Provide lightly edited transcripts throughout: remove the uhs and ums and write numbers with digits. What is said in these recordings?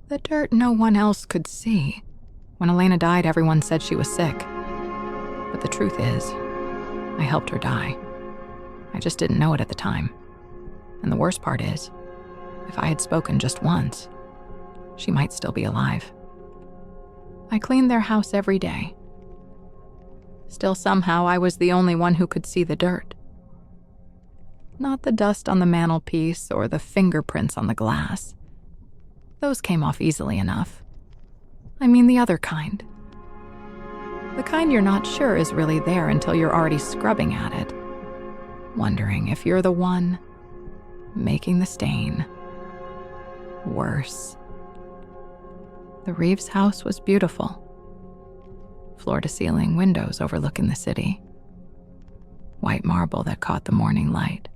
The dirt no one else could see. When Elena died, everyone said she was sick. But the truth is, I helped her die. I just didn't know it at the time. And the worst part is, if I had spoken just once, she might still be alive. I cleaned their house every day. Still, somehow, I was the only one who could see the dirt. Not the dust on the mantelpiece or the fingerprints on the glass. Those came off easily enough. I mean the other kind. The kind you're not sure is really there until you're already scrubbing at it, wondering if you're the one making the stain worse. The Reeves house was beautiful. Floor-to-ceiling windows overlooking the city. White marble that caught the morning light.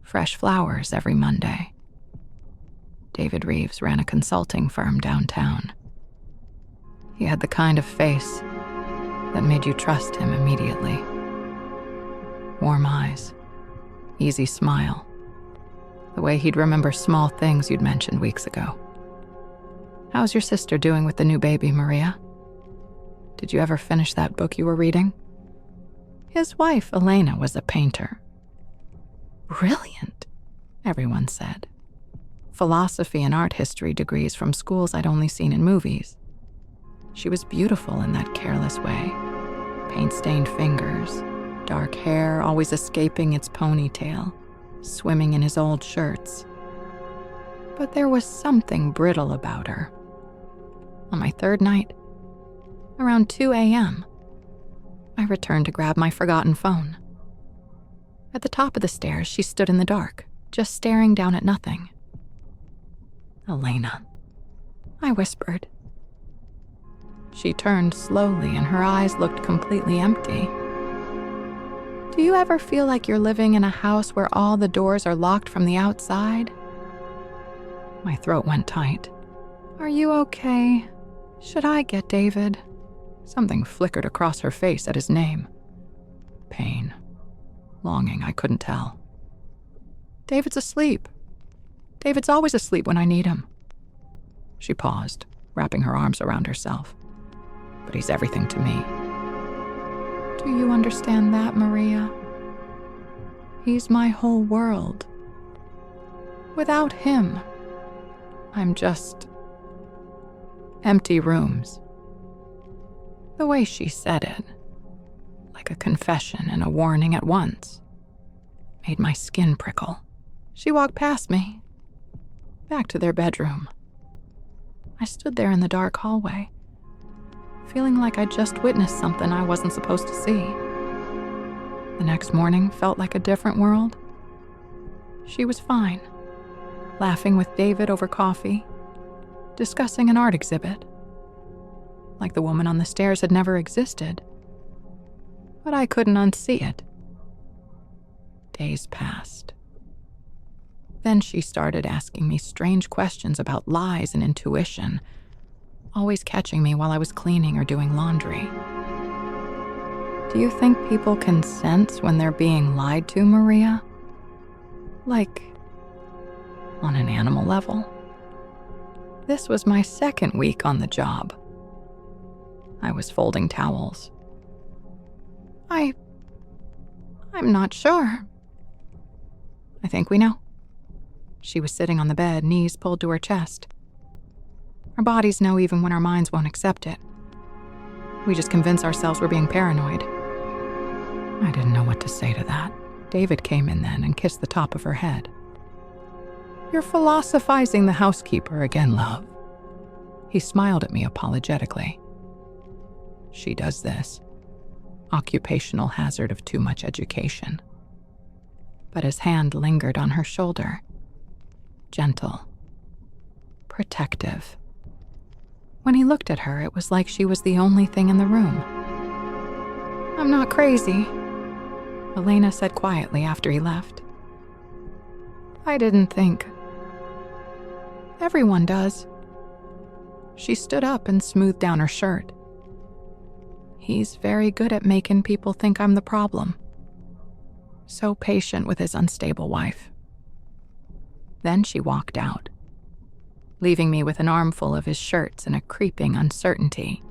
Fresh flowers every Monday. David Reeves ran a consulting firm downtown. He had the kind of face that made you trust him immediately. Warm eyes, easy smile, the way he'd remember small things you'd mentioned weeks ago. How's your sister doing with the new baby, Maria? Did you ever finish that book you were reading? His wife, Elena, was a painter. Brilliant, everyone said. Philosophy and art history degrees from schools I'd only seen in movies. She was beautiful in that careless way. Paint-stained fingers, dark hair always escaping its ponytail, swimming in his old shirts. But there was something brittle about her. On my third night, around 2 a.m., I returned to grab my forgotten phone. At the top of the stairs, she stood in the dark, just staring down at nothing. "Elena," I whispered. She turned slowly and her eyes looked completely empty. Do you ever feel like you're living in a house where all the doors are locked from the outside? My throat went tight. Are you okay? Should I get David? Something flickered across her face at his name. Pain. Longing, I couldn't tell. David's asleep. David's always asleep when I need him. She paused, wrapping her arms around herself. But he's everything to me. Do you understand that, Maria? He's my whole world. Without him, I'm just empty rooms. The way she said it, like a confession and a warning at once, made my skin prickle. She walked past me, back to their bedroom. I stood there in the dark hallway, feeling like I'd just witnessed something I wasn't supposed to see. The next morning felt like a different world. She was fine, laughing with David over coffee, discussing an art exhibit. Like the woman on the stairs had never existed. But I couldn't unsee it. Days passed. Then she started asking me strange questions about lies and intuition, always catching me while I was cleaning or doing laundry. Do you think people can sense when they're being lied to, Maria? Like, on an animal level? This was my second week on the job. I was folding towels. I'm not sure. I think we know. She was sitting on the bed, knees pulled to her chest. Our bodies know even when our minds won't accept it. We just convince ourselves we're being paranoid. I didn't know what to say to that. David came in then and kissed the top of her head. You're philosophizing the housekeeper again, love. He smiled at me apologetically. She does this. Occupational hazard of too much education. But his hand lingered on her shoulder. Gentle. Protective. When he looked at her, it was like she was the only thing in the room. I'm not crazy, Elena said quietly after he left. I didn't think. Everyone does. She stood up and smoothed down her shirt. He's very good at making people think I'm the problem. So patient with his unstable wife. Then she walked out. leaving me with an armful of his shirts and a creeping uncertainty.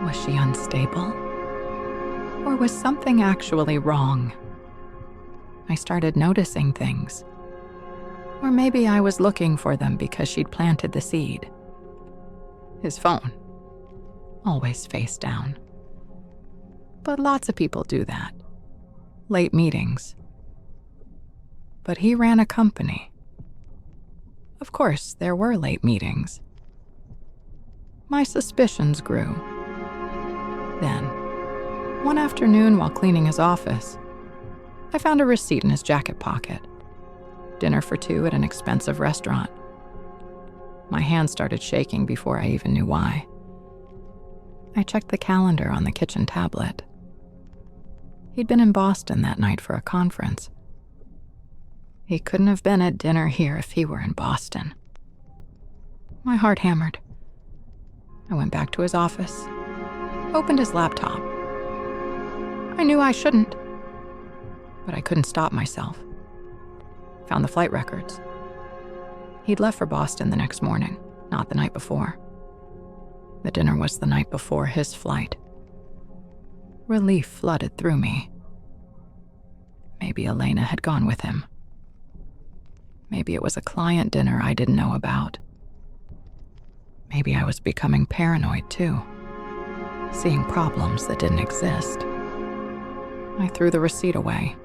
Was she unstable? Or was something actually wrong? I started noticing things. Or maybe I was looking for them because she'd planted the seed. His phone, always face down. But lots of people do that. Late meetings. But he ran a company. Of course, there were late meetings. My suspicions grew. Then, one afternoon while cleaning his office, I found a receipt in his jacket pocket. Dinner for two at an expensive restaurant. My hand started shaking before I even knew why. I checked the calendar on the kitchen tablet. He'd been in Boston that night for a conference. He couldn't have been at dinner here if he were in Boston. My heart hammered. I went back to his office, opened his laptop. I knew I shouldn't, but I couldn't stop myself. Found the flight records. He'd left for Boston the next morning, not the night before. The dinner was the night before his flight. Relief flooded through me. Maybe Elena had gone with him. Maybe it was a client dinner I didn't know about. Maybe I was becoming paranoid too, seeing problems that didn't exist. I threw the receipt away,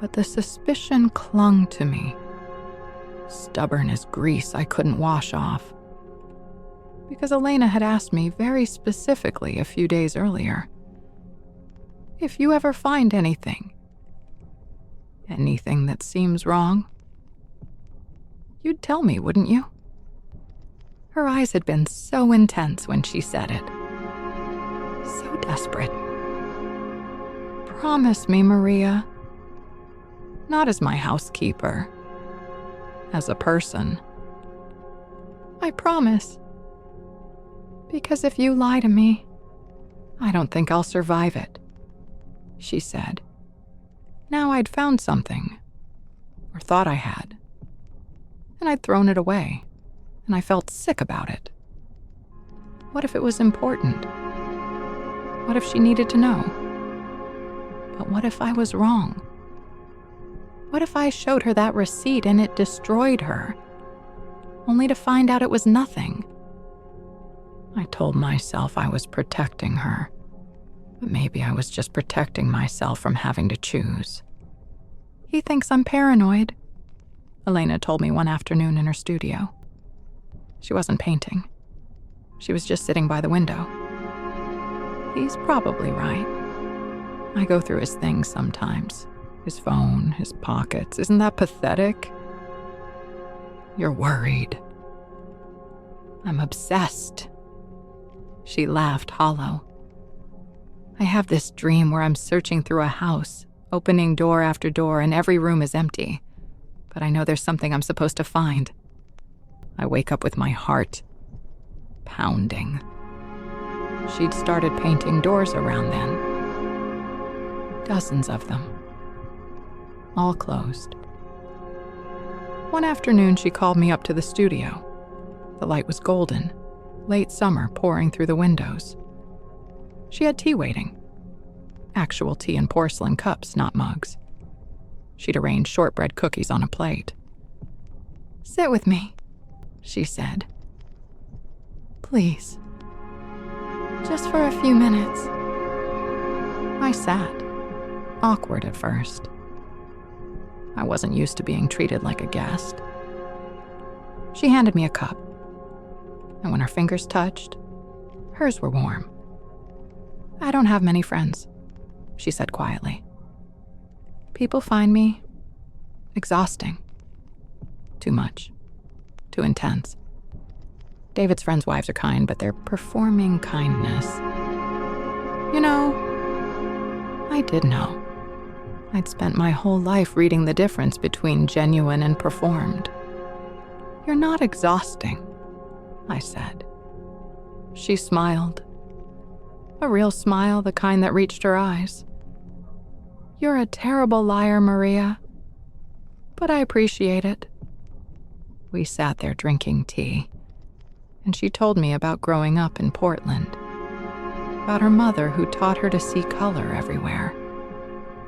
but the suspicion clung to me, stubborn as grease I couldn't wash off. Because Elena had asked me very specifically a few days earlier, if you ever find anything that seems wrong, you'd tell me, wouldn't you? Her eyes had been so intense when she said it. So desperate. Promise me, Maria. Not as my housekeeper. As a person. I promise. Because if you lie to me, I don't think I'll survive it, she said. Now I'd found something, or thought I had, and I'd thrown it away, and I felt sick about it. What if it was important? What if she needed to know? But what if I was wrong? What if I showed her that receipt and it destroyed her, only to find out it was nothing? I told myself I was protecting her, but maybe I was just protecting myself from having to choose. He thinks I'm paranoid, Elena told me one afternoon in her studio. She wasn't painting. She was just sitting by the window. He's probably right. I go through his things sometimes. His phone, his pockets. Isn't that pathetic? You're worried. I'm obsessed. She laughed hollow. I have this dream where I'm searching through a house, opening door after door, and every room is empty. But I know there's something I'm supposed to find. I wake up with my heart pounding. She'd started painting doors around then. Dozens of them. All closed. One afternoon, she called me up to the studio. The light was golden, late summer pouring through the windows. She had tea waiting. Actual tea in porcelain cups, not mugs. She'd arranged shortbread cookies on a plate. "Sit with me," she said. "Please. Just for a few minutes." I sat, awkward at first. I wasn't used to being treated like a guest. She handed me a cup, and when her fingers touched, hers were warm. "I don't have many friends," she said quietly. "People find me exhausting. Too much. Too intense. David's friends' wives are kind, but they're performing kindness. You know, I did know. I'd spent my whole life reading the difference between genuine and performed. You're not exhausting," I said. She smiled. A real smile, the kind that reached her eyes. "You're a terrible liar, Maria, but I appreciate it." We sat there drinking tea, and she told me about growing up in Portland, about her mother who taught her to see color everywhere,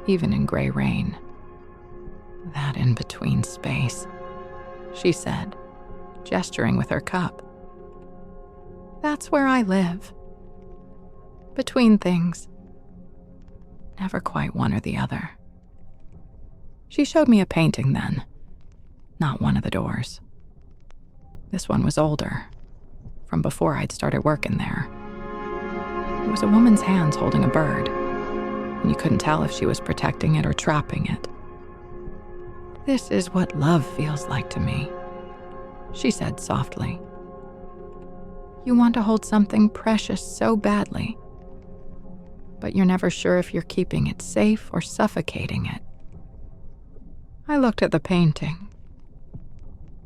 even in gray rain. That in-between space, she said, gesturing with her cup. That's where I live. Between things. Never quite one or the other. She showed me a painting then, not one of the doors. This one was older, from before I'd started working there. It was a woman's hands holding a bird, and you couldn't tell if she was protecting it or trapping it. This is what love feels like to me, she said softly. You want to hold something precious so badly, but you're never sure if you're keeping it safe or suffocating it. I looked at the painting,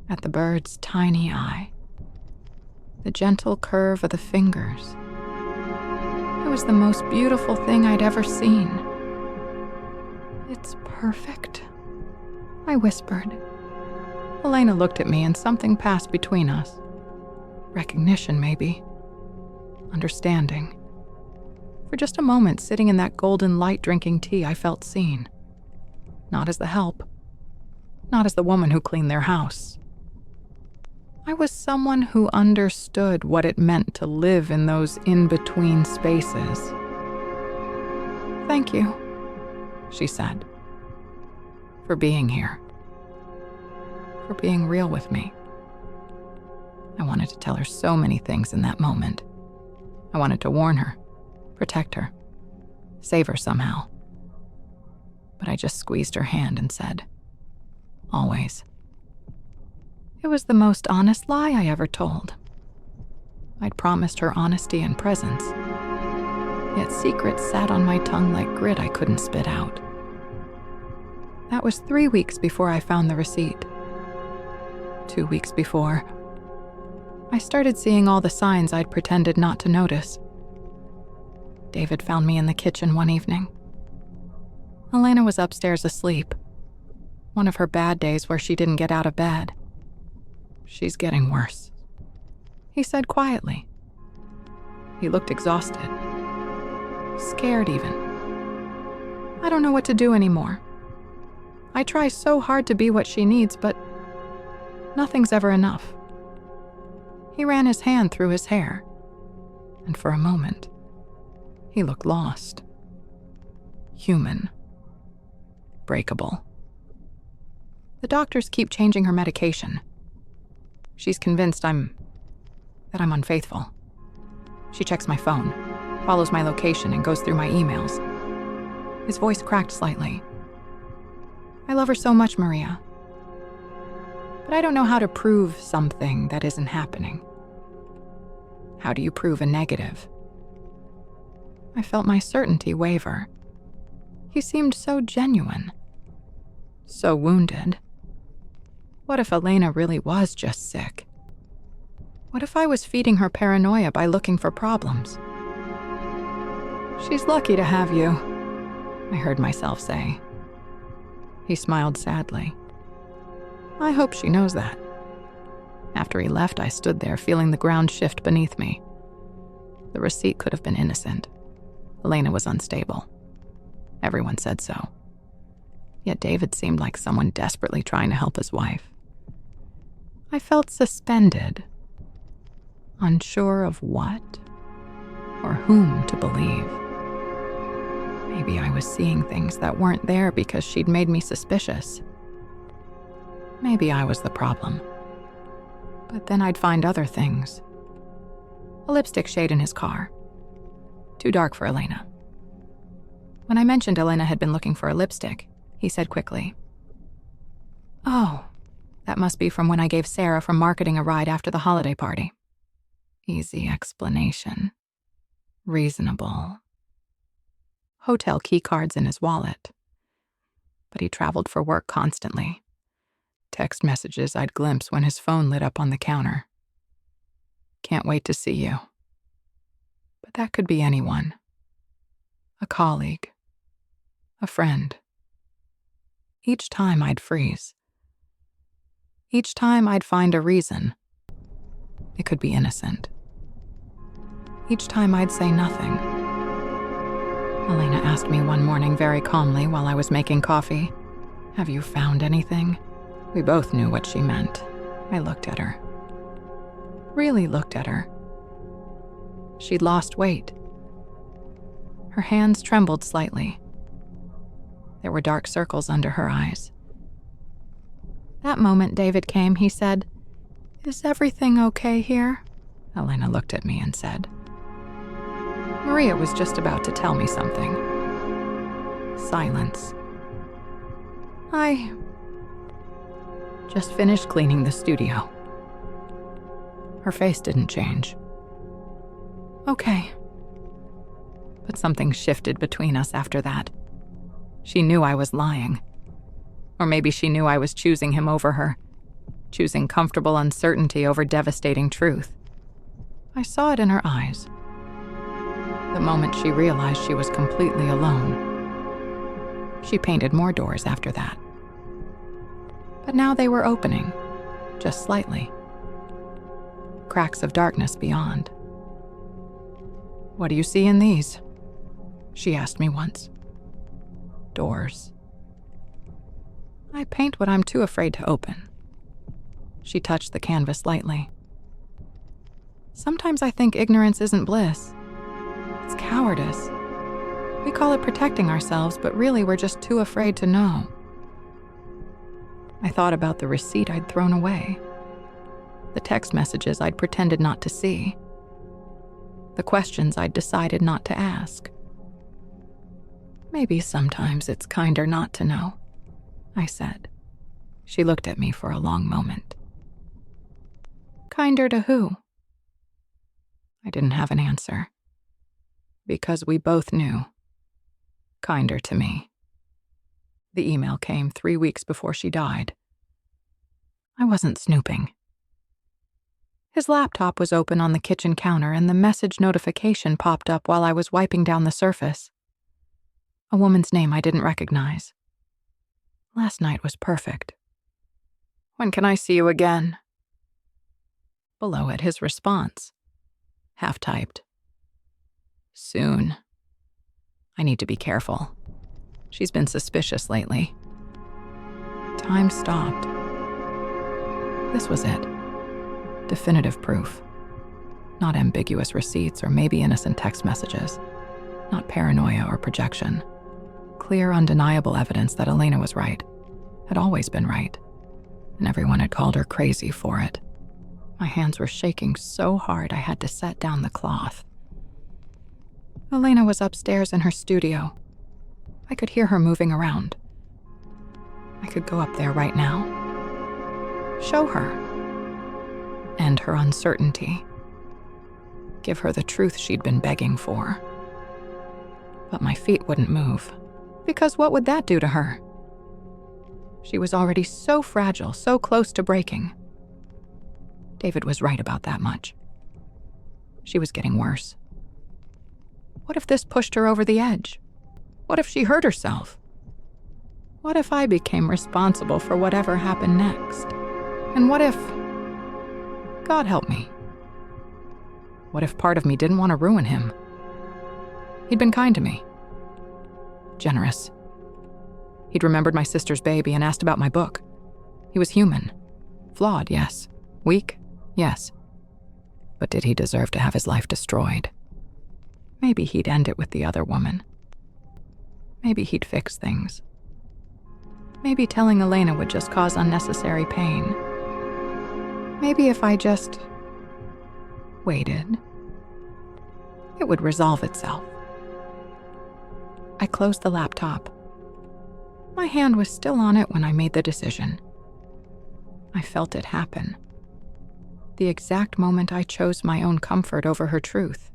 at the bird's tiny eye, the gentle curve of the fingers. It was the most beautiful thing I'd ever seen. It's perfect, I whispered. Elena looked at me and something passed between us. Recognition, maybe. Understanding. For just a moment, sitting in that golden light drinking tea, I felt seen. Not as the help. Not as the woman who cleaned their house. I was someone who understood what it meant to live in those in-between spaces. Thank you, she said, for being here, for being real with me. I wanted to tell her so many things in that moment. I wanted to warn her, protect her, save her somehow. But I just squeezed her hand and said, always. It was the most honest lie I ever told. I'd promised her honesty and presence, yet secrets sat on my tongue like grit I couldn't spit out. That was 3 weeks before I found the receipt. 2 weeks before, I started seeing all the signs I'd pretended not to notice. David found me in the kitchen one evening. Elena was upstairs asleep. One of her bad days where she didn't get out of bed. She's getting worse, he said quietly. He looked exhausted. Scared even. I don't know what to do anymore. I try so hard to be what she needs, but nothing's ever enough. He ran his hand through his hair, and for a moment, he looked lost. Human. Breakable. The doctors keep changing her medication. She's convinced that I'm unfaithful. She checks my phone, follows my location, and goes through my emails. His voice cracked slightly. I love her so much, Maria. But I don't know how to prove something that isn't happening. How do you prove a negative? I felt my certainty waver. He seemed so genuine. So wounded. What if Elena really was just sick? What if I was feeding her paranoia by looking for problems? She's lucky to have you, I heard myself say. He smiled sadly. I hope she knows that. After he left, I stood there feeling the ground shift beneath me. The receipt could have been innocent. Elena was unstable. Everyone said so. Yet David seemed like someone desperately trying to help his wife. I felt suspended, unsure of what or whom to believe. Maybe I was seeing things that weren't there because she'd made me suspicious. Maybe I was the problem. But then I'd find other things. A lipstick shade in his car. Too dark for Elena. When I mentioned Elena had been looking for a lipstick, he said quickly, "Oh, that must be from when I gave Sarah from marketing a ride after the holiday party." Easy explanation. Reasonable. Hotel key cards in his wallet. But he traveled for work constantly. Text messages I'd glimpse when his phone lit up on the counter. Can't wait to see you. But that could be anyone. A colleague. A friend. Each time I'd freeze. Each time I'd find a reason. It could be innocent. Each time I'd say nothing. Elena asked me one morning very calmly while I was making coffee, "Have you found anything?" We both knew what she meant. I looked at her. Really looked at her. She'd lost weight. Her hands trembled slightly. There were dark circles under her eyes. That moment David came, he said, "Is everything okay here?" Elena looked at me and said, "Maria was just about to tell me something." Silence. "I just finished cleaning the studio." Her face didn't change. "Okay." But something shifted between us after that. She knew I was lying. Or maybe she knew I was choosing him over her, choosing comfortable uncertainty over devastating truth. I saw it in her eyes. The moment she realized she was completely alone. She painted more doors after that. But now they were opening, just slightly. Cracks of darkness beyond. "What do you see in these?" she asked me once. "Doors." "I paint what I'm too afraid to open." She touched the canvas lightly. "Sometimes I think ignorance isn't bliss. It's cowardice. We call it protecting ourselves, but really we're just too afraid to know." I thought about the receipt I'd thrown away, the text messages I'd pretended not to see, the questions I'd decided not to ask. "Maybe sometimes it's kinder not to know," I said. She looked at me for a long moment. "Kinder to who?" I didn't have an answer. Because we both knew. Kinder to me. The email came 3 weeks before she died. I wasn't snooping. His laptop was open on the kitchen counter and the message notification popped up while I was wiping down the surface. A woman's name I didn't recognize. Last night was perfect. "When can I see you again?" Below it, his response. Half-typed. "Soon. I need to be careful. She's been suspicious lately." Time stopped. This was it. Definitive proof. Not ambiguous receipts or maybe innocent text messages. Not paranoia or projection. Clear, undeniable evidence that Elena was right. Had always been right. And everyone had called her crazy for it. My hands were shaking so hard I had to set down the cloth. Elena was upstairs in her studio. I could hear her moving around. I could go up there right now. Show her. End her uncertainty. Give her the truth she'd been begging for. But my feet wouldn't move. Because what would that do to her? She was already so fragile, so close to breaking. David was right about that much. She was getting worse. What if this pushed her over the edge? What if she hurt herself? What if I became responsible for whatever happened next? And what if... God help me. What if part of me didn't want to ruin him? He'd been kind to me. Generous. He'd remembered my sister's baby and asked about my book. He was human. Flawed, yes. Weak, yes. But did he deserve to have his life destroyed? Maybe he'd end it with the other woman. Maybe he'd fix things. Maybe telling Elena would just cause unnecessary pain. Maybe if I just waited, it would resolve itself. I closed the laptop. My hand was still on it when I made the decision. I felt it happen. The exact moment I chose my own comfort over her truth.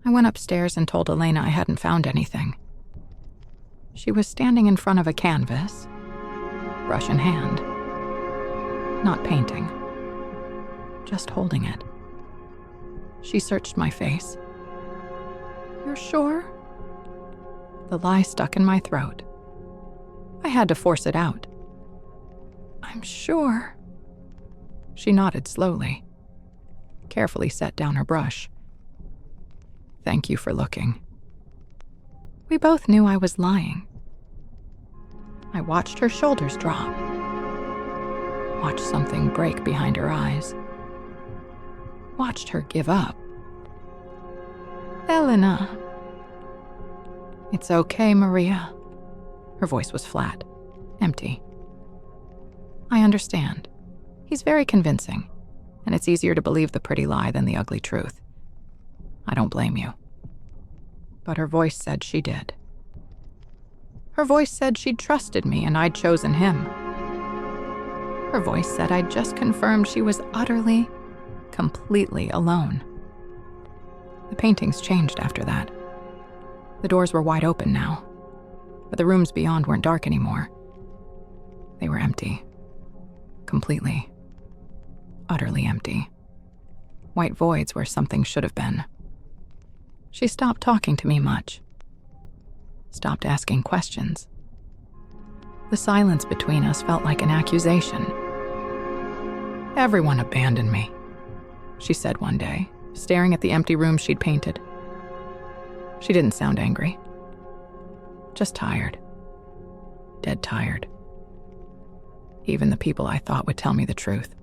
I went upstairs and told Elena I hadn't found anything. She was standing in front of a canvas, brush in hand. Not painting, just holding it. She searched my face. "You're sure?" The lie stuck in my throat. I had to force it out. I'm sure. She nodded slowly, carefully set down her brush. Thank you for looking. We both knew I was lying. I watched her shoulders drop, watched something break behind her eyes, watched her give up. Elena. It's okay, Maria. Her voice was flat, empty. I understand. He's very convincing, and it's easier to believe the pretty lie than the ugly truth. I don't blame you. But her voice said she did. Her voice said she'd trusted me and I'd chosen him. Her voice said I'd just confirmed she was utterly, completely alone. The paintings changed after that. The doors were wide open now, but the rooms beyond weren't dark anymore. They were empty. Completely, utterly empty. White voids where something should have been. She stopped talking to me much. Stopped asking questions. The silence between us felt like an accusation. Everyone abandoned me, she said one day, staring at the empty room she'd painted. She didn't sound angry. Just tired. Dead tired. Even the people I thought would tell me the truth.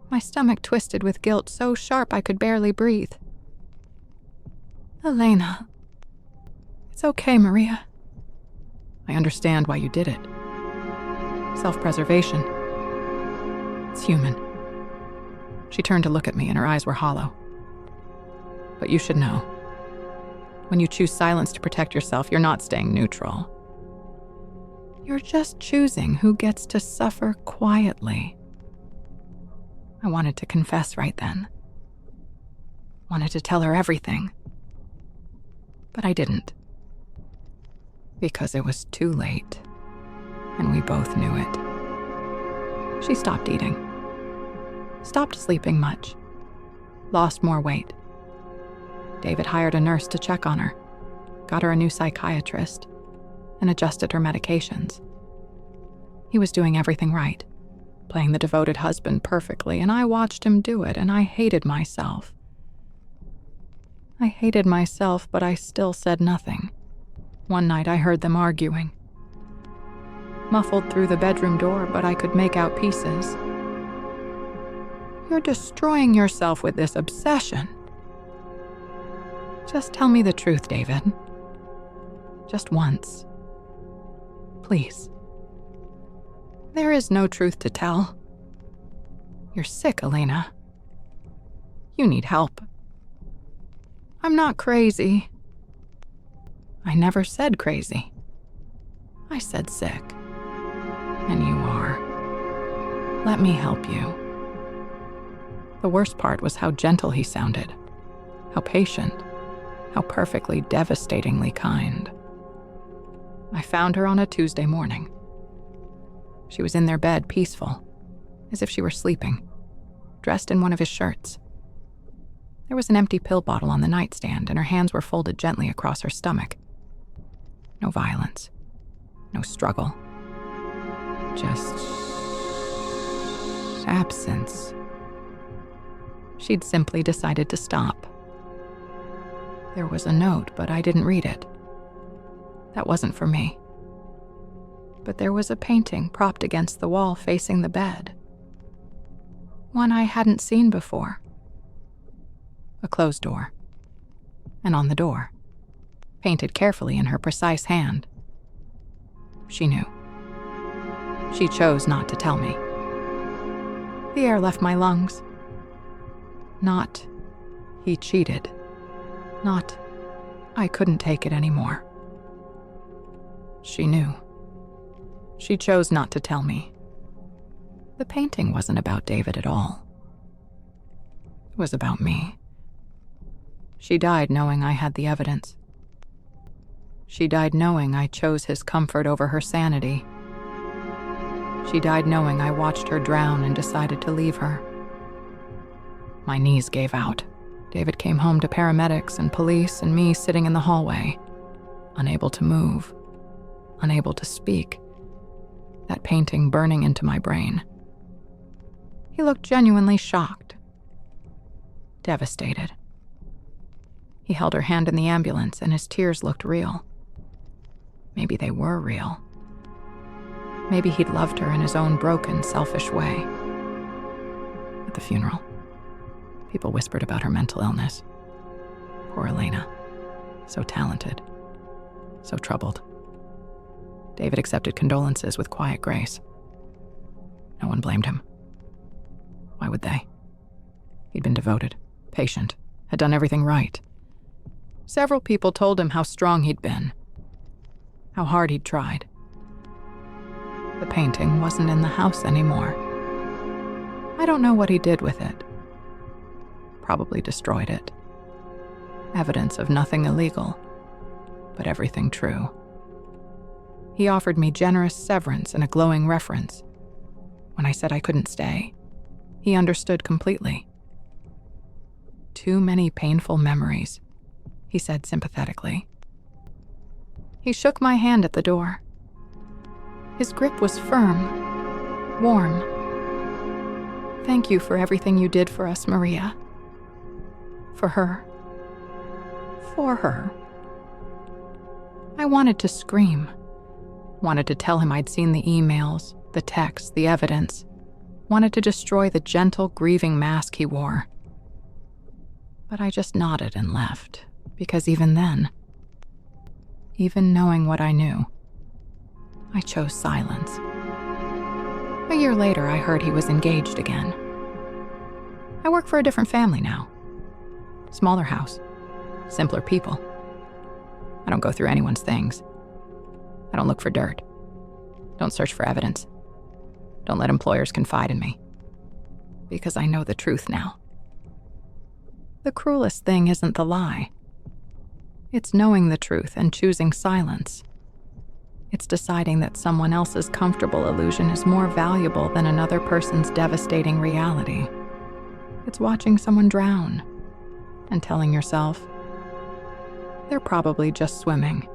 My stomach twisted with guilt so sharp I could barely breathe. Elena. It's okay, Maria. I understand why you did it. Self-preservation. It's human. She turned to look at me and her eyes were hollow. But you should know. When you choose silence to protect yourself, you're not staying neutral. You're just choosing who gets to suffer quietly. I wanted to confess right then. Wanted to tell her everything. But I didn't. Because it was too late, and we both knew it. She stopped eating. Stopped sleeping much. Lost more weight. David hired a nurse to check on her, got her a new psychiatrist, and adjusted her medications. He was doing everything right, playing the devoted husband perfectly, and I watched him do it, and I hated myself. I hated myself, but I still said nothing. One night I heard them arguing. Muffled through the bedroom door, but I could make out pieces. You're destroying yourself with this obsession. Just tell me the truth, David. Just once. Please. There is no truth to tell. You're sick, Elena. You need help. I'm not crazy. I never said crazy. I said sick. And you are. Let me help you. The worst part was how gentle he sounded. How patient. How perfectly, devastatingly kind. I found her on a Tuesday morning. She was in their bed, peaceful, as if she were sleeping, dressed in one of his shirts. There was an empty pill bottle on the nightstand, and her hands were folded gently across her stomach. No violence. No struggle. Just absence. She'd simply decided to stop. There was a note, but I didn't read it. That wasn't for me. But there was a painting propped against the wall facing the bed. One I hadn't seen before. A closed door. And on the door, painted carefully in her precise hand. She knew. She chose not to tell me. The air left my lungs. Not, he cheated. Not, I couldn't take it anymore. She knew. She chose not to tell me. The painting wasn't about David at all. It was about me. She died knowing I had the evidence. She died knowing I chose his comfort over her sanity. She died knowing I watched her drown and decided to leave her. My knees gave out. David came home to paramedics and police and me sitting in the hallway, unable to move, unable to speak. that painting burning into my brain. He looked genuinely shocked, devastated. He held her hand in the ambulance, and his tears looked real. Maybe they were real. Maybe he'd loved her in his own broken, selfish way. At the funeral, people whispered about her mental illness. Poor Elena. So talented. So troubled. David accepted condolences with quiet grace. No one blamed him. Why would they? He'd been devoted, patient, had done everything right. Several people told him how strong he'd been, how hard he'd tried. The painting wasn't in the house anymore. I don't know what he did with it. Probably destroyed it. Evidence of nothing illegal, but everything true. He offered me generous severance and a glowing reference. When I said I couldn't stay, he understood completely. Too many painful memories, he said sympathetically. He shook my hand at the door. His grip was firm, warm. Thank you for everything you did for us, Maria. For her. For her. I wanted to scream. Wanted to tell him I'd seen the emails, the texts, the evidence. Wanted to destroy the gentle, grieving mask he wore. But I just nodded and left, because even then, even knowing what I knew, I chose silence. A year later, I heard he was engaged again. I work for a different family now. Smaller house, simpler people. I don't go through anyone's things. I don't look for dirt. Don't search for evidence. Don't let employers confide in me. Because I know the truth now. The cruelest thing isn't the lie. It's knowing the truth and choosing silence. It's deciding that someone else's comfortable illusion is more valuable than another person's devastating reality. It's watching someone drown and telling yourself, they're probably just swimming.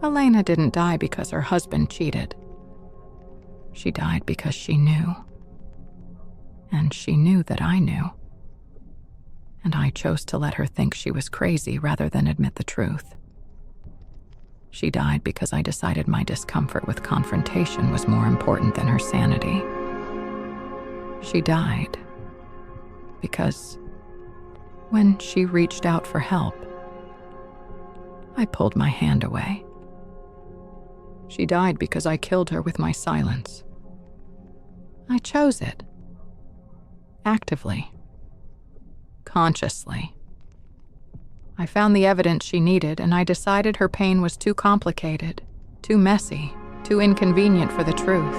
Elena didn't die because her husband cheated. She died because she knew. And she knew that I knew. And I chose to let her think she was crazy rather than admit the truth. She died because I decided my discomfort with confrontation was more important than her sanity. She died because when she reached out for help, I pulled my hand away. She died because I killed her with my silence. I chose it. Actively. Consciously. I found the evidence she needed, and I decided her pain was too complicated, too messy, too inconvenient for the truth.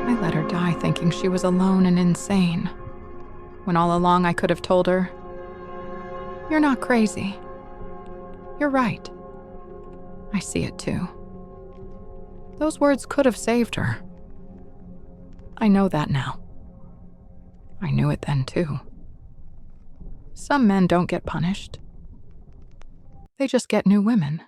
I let her die thinking she was alone and insane, when all along I could have told her, "You're not crazy. You're right. I see it too." Those words could have saved her. I know that now. I knew it then too. Some men don't get punished. They just get new women.